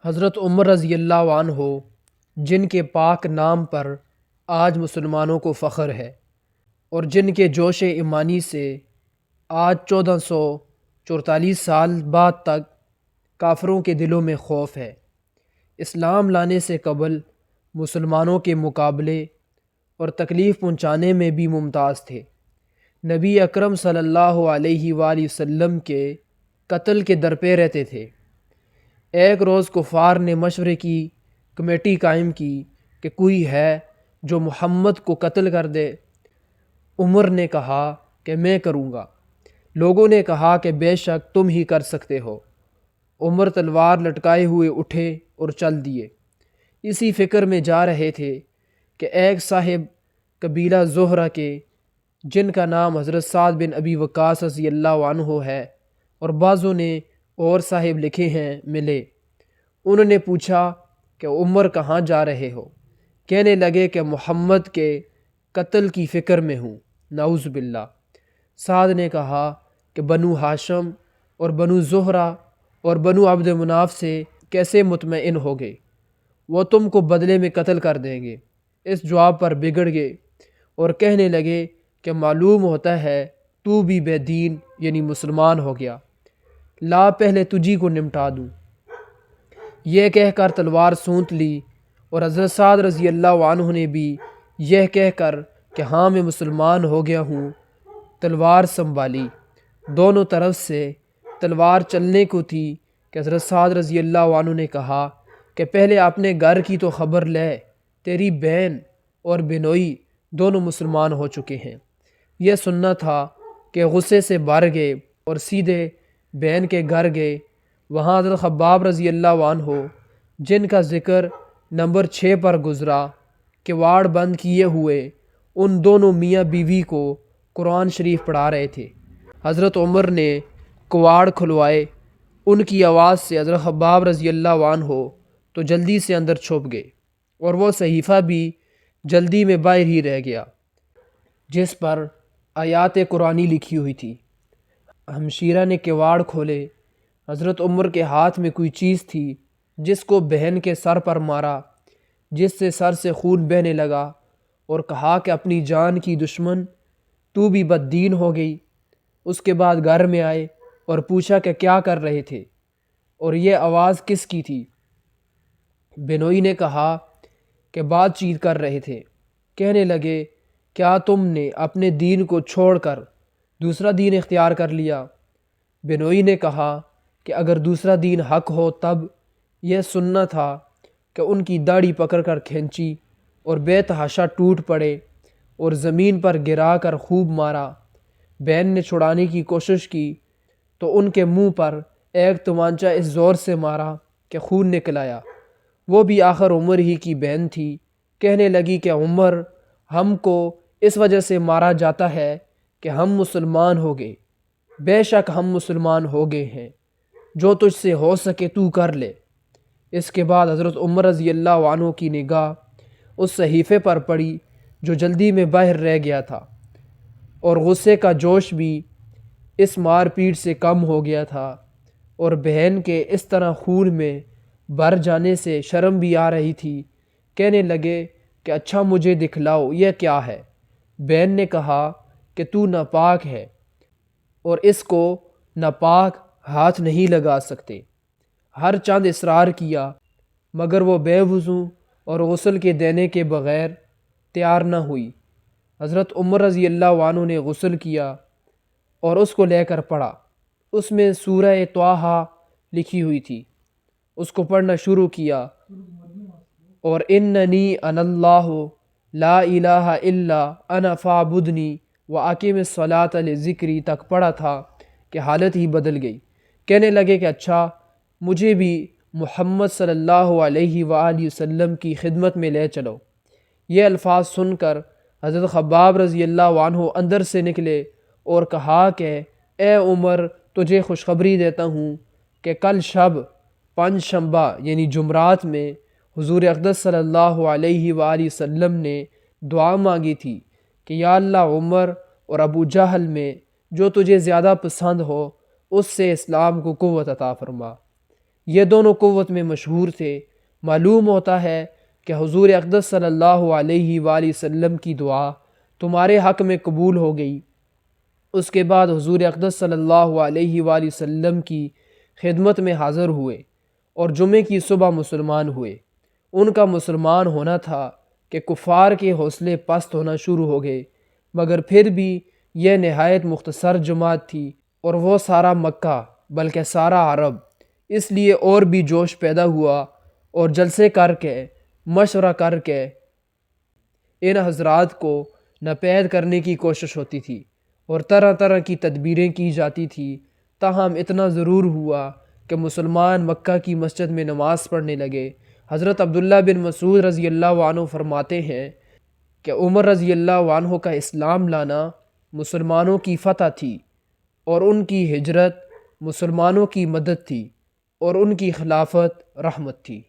حضرت عمر رضی اللہ عنہ جن کے پاک نام پر آج مسلمانوں کو فخر ہے اور جن کے جوش ایمانی سے آج 1444 سال بعد تک کافروں کے دلوں میں خوف ہے، اسلام لانے سے قبل مسلمانوں کے مقابلے اور تکلیف پہنچانے میں بھی ممتاز تھے۔ نبی اکرم صلی اللہ علیہ وآلہ وسلم کے قتل کے درپے رہتے تھے۔ ایک روز کفار نے مشورے کی کمیٹی قائم کی کہ کوئی ہے جو محمد کو قتل کر دے۔ عمر نے کہا کہ میں کروں گا۔ لوگوں نے کہا کہ بے شک تم ہی کر سکتے ہو۔ عمر تلوار لٹکائے ہوئے اٹھے اور چل دیے۔ اسی فکر میں جا رہے تھے کہ ایک صاحب قبیلہ زہرہ کے، جن کا نام حضرت سعد بن ابی وقاص رضی اللہ عنہ ہے اور بعضوں نے اور صاحب لکھے ہیں، ملے۔ انہوں نے پوچھا کہ عمر کہاں جا رہے ہو؟ کہنے لگے کہ محمد کے قتل کی فکر میں ہوں، نعوذ باللہ۔ سعد نے کہا کہ بنو ہاشم اور بنو زہرہ اور بنو عبد مناف سے کیسے مطمئن ہوگے؟ وہ تم کو بدلے میں قتل کر دیں گے۔ اس جواب پر بگڑ گئے اور کہنے لگے کہ معلوم ہوتا ہے تو بھی بے دین یعنی مسلمان ہو گیا، لا پہلے تجھی کو نمٹا دوں۔ یہ کہہ کر تلوار سونت لی اور حضرت سعد رضی اللہ عنہ نے بھی یہ کہہ کر کہ ہاں میں مسلمان ہو گیا ہوں، تلوار سنبھالی۔ دونوں طرف سے تلوار چلنے کو تھی کہ حضرت سعد رضی اللہ عنہ نے کہا کہ پہلے اپنے گھر کی تو خبر لے، تیری بہن اور بنوئی دونوں مسلمان ہو چکے ہیں۔ یہ سننا تھا کہ غصے سے بھر گئے اور سیدھے بہن کے گھر گئے۔ وہاں حضرت خباب رضی اللہ عنہ، جن کا ذکر نمبر 6 پر گزرا، کواڑ بند کیے ہوئے ان دونوں میاں بیوی کو قرآن شریف پڑھا رہے تھے۔ حضرت عمر نے کواڑ کھلوائے۔ ان کی آواز سے حضرت خباب رضی اللہ عنہ تو جلدی سے اندر چھپ گئے اور وہ صحیفہ بھی جلدی میں باہر ہی رہ گیا جس پر آیات قرآنی لکھی ہوئی تھی۔ ہمشیرہ نے کواڑ کھولے۔ حضرت عمر کے ہاتھ میں کوئی چیز تھی جس کو بہن کے سر پر مارا، جس سے سر سے خون بہنے لگا، اور کہا کہ اپنی جان کی دشمن، تو بھی بد دین ہو گئی۔ اس کے بعد گھر میں آئے اور پوچھا کہ کیا کر رہے تھے اور یہ آواز کس کی تھی؟ بنوئی نے کہا کہ بات چیت کر رہے تھے۔ کہنے لگے کیا تم نے اپنے دین کو چھوڑ کر دوسرا دین اختیار کر لیا؟ بنوئی نے کہا کہ اگر دوسرا دین حق ہو تب۔ یہ سننا تھا کہ ان کی داڑھی پکڑ کر کھینچی اور بے تحاشا ٹوٹ پڑے اور زمین پر گرا کر خوب مارا۔ بہن نے چھڑانے کی کوشش کی تو ان کے منہ پر ایک تمانچہ اس زور سے مارا کہ خون نکل آیا۔ وہ بھی آخر عمر ہی کی بہن تھی۔ کہنے لگی کہ عمر، ہم کو اس وجہ سے مارا جاتا ہے کہ ہم مسلمان ہو گئے۔ بے شک ہم مسلمان ہو گئے ہیں، جو تجھ سے ہو سکے تو کر لے۔ اس کے بعد حضرت عمر رضی اللہ عنہ کی نگاہ اس صحیفے پر پڑی جو جلدی میں باہر رہ گیا تھا، اور غصے کا جوش بھی اس مار پیٹ سے کم ہو گیا تھا، اور بہن کے اس طرح خون میں بھر جانے سے شرم بھی آ رہی تھی۔ کہنے لگے کہ اچھا مجھے دکھلاؤ یہ کیا ہے؟ بہن نے کہا کہ تو ناپاک ہے اور اس کو ناپاک ہاتھ نہیں لگا سکتے۔ ہر چند اصرار کیا مگر وہ بے وضو اور غسل کے دینے کے بغیر تیار نہ ہوئی۔ حضرت عمر رضی اللہ عنہ نے غسل کیا اور اس کو لے کر پڑھا۔ اس میں سورہ طٰہٰ لکھی ہوئی تھی۔ اس کو پڑھنا شروع کیا اور اننی انا اللہ لا الہ الا انا فاعبدنی واقم الصلاۃ لذکری تک پڑھا تھا کہ حالت ہی بدل گئی۔ کہنے لگے کہ اچھا مجھے بھی محمد صلی اللہ علیہ وآلہ وسلم کی خدمت میں لے چلو۔ یہ الفاظ سن کر حضرت خباب رضی اللہ عنہ اندر سے نکلے اور کہا کہ اے عمر، تجھے خوشخبری دیتا ہوں کہ کل شب پنج شنبہ یعنی جمعرات میں حضور اقدس صلی اللہ علیہ وآلہ وسلم نے دعا مانگی تھی کہ یا اللہ عمر اور ابو جہل میں جو تجھے زیادہ پسند ہو اس سے اسلام کو قوت عطا فرما۔ یہ دونوں قوت میں مشہور تھے۔ معلوم ہوتا ہے کہ حضور اقدس صلی اللہ علیہ وآلہ وسلم کی دعا تمہارے حق میں قبول ہو گئی۔ اس کے بعد حضور اقدس صلی اللہ علیہ وآلہ وسلم کی خدمت میں حاضر ہوئے اور جمعے کی صبح مسلمان ہوئے۔ ان کا مسلمان ہونا تھا کہ کفار کے حوصلے پست ہونا شروع ہو گئے، مگر پھر بھی یہ نہایت مختصر جماعت تھی اور وہ سارا مکہ بلکہ سارا عرب، اس لیے اور بھی جوش پیدا ہوا اور جلسے کر کے مشورہ کر کے ان حضرات کو ناپید کرنے کی کوشش ہوتی تھی اور طرح طرح کی تدبیریں کی جاتی تھی۔ تاہم اتنا ضرور ہوا کہ مسلمان مکہ کی مسجد میں نماز پڑھنے لگے۔ حضرت عبداللہ بن مسعود رضی اللہ عنہ فرماتے ہیں کہ عمر رضی اللہ عنہ کا اسلام لانا مسلمانوں کی فتح تھی اور ان کی ہجرت مسلمانوں کی مدد تھی اور ان کی خلافت رحمت تھی۔